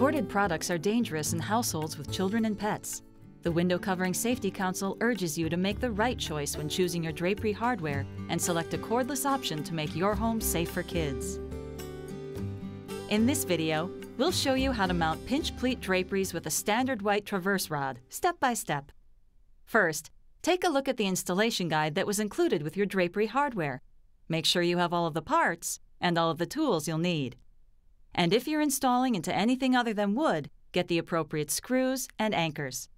Corded products are dangerous in households with children and pets. The Window Covering Safety Council urges you to make the right choice when choosing your drapery hardware and select a cordless option to make your home safe for kids. In this video, we'll show you how to mount pinch pleat draperies with a standard white traverse rod, step by step. First, take a look at the installation guide that was included with your drapery hardware. Make sure you have all of the parts and all of the tools you'll need. And if you're installing into anything other than wood, get the appropriate screws and anchors.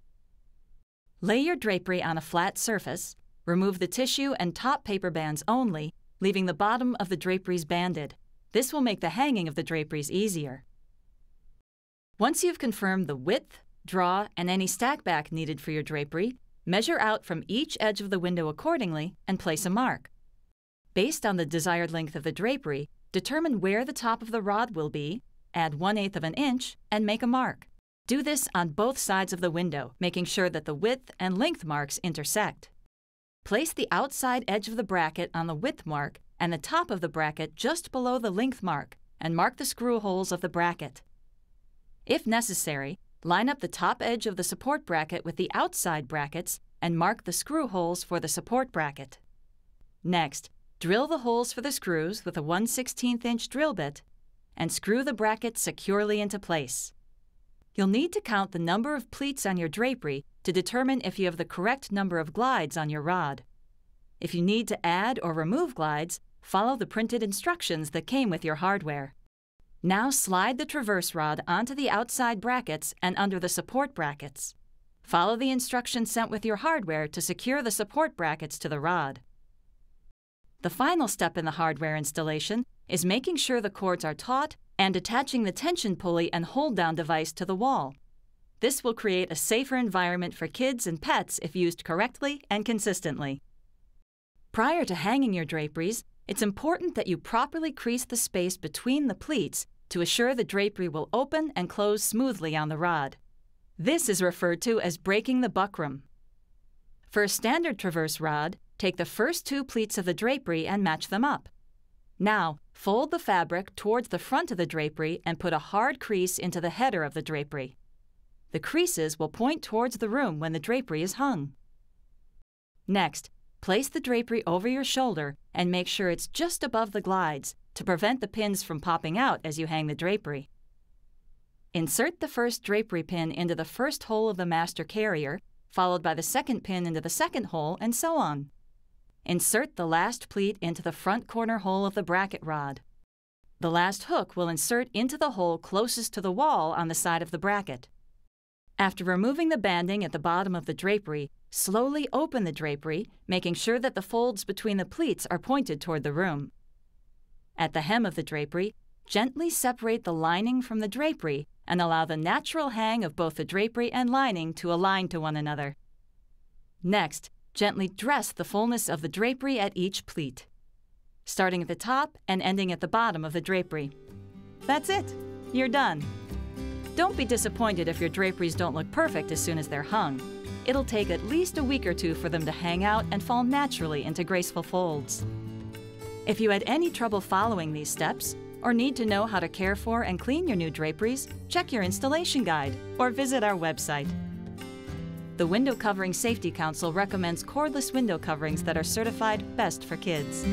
Lay your drapery on a flat surface, remove the tissue and top paper bands only, leaving the bottom of the draperies banded. This will make the hanging of the draperies easier. Once you've confirmed the width, draw, and any stack back needed for your drapery, measure out from each edge of the window accordingly and place a mark. Based on the desired length of the drapery, determine where the top of the rod will be, add 1/8 of an inch, and make a mark. Do this on both sides of the window, making sure that the width and length marks intersect. Place the outside edge of the bracket on the width mark and the top of the bracket just below the length mark, and mark the screw holes of the bracket. If necessary, line up the top edge of the support bracket with the outside brackets and mark the screw holes for the support bracket. Next, drill the holes for the screws with a 1/16 inch drill bit and screw the bracket securely into place. You'll need to count the number of pleats on your drapery to determine if you have the correct number of glides on your rod. If you need to add or remove glides, follow the printed instructions that came with your hardware. Now slide the traverse rod onto the outside brackets and under the support brackets. Follow the instructions sent with your hardware to secure the support brackets to the rod. The final step in the hardware installation is making sure the cords are taut and attaching the tension pulley and hold-down device to the wall. This will create a safer environment for kids and pets if used correctly and consistently. Prior to hanging your draperies, it's important that you properly crease the space between the pleats to assure the drapery will open and close smoothly on the rod. This is referred to as breaking the buckram. For a standard traverse rod, take the first 2 pleats of the drapery and match them up. Now, fold the fabric towards the front of the drapery and put a hard crease into the header of the drapery. The creases will point towards the room when the drapery is hung. Next, place the drapery over your shoulder and make sure it's just above the glides to prevent the pins from popping out as you hang the drapery. Insert the first drapery pin into the first hole of the master carrier, followed by the second pin into the second hole, and so on. Insert the last pleat into the front corner hole of the bracket rod. The last hook will insert into the hole closest to the wall on the side of the bracket. After removing the banding at the bottom of the drapery, slowly open the drapery, making sure that the folds between the pleats are pointed toward the room. At the hem of the drapery, gently separate the lining from the drapery and allow the natural hang of both the drapery and lining to align to one another. Next, gently dress the fullness of the drapery at each pleat, starting at the top and ending at the bottom of the drapery. That's it! You're done! Don't be disappointed if your draperies don't look perfect as soon as they're hung. It'll take at least a week or 2 for them to hang out and fall naturally into graceful folds. If you had any trouble following these steps, or need to know how to care for and clean your new draperies, check your installation guide or visit our website. The Window Covering Safety Council recommends cordless window coverings that are certified best for kids.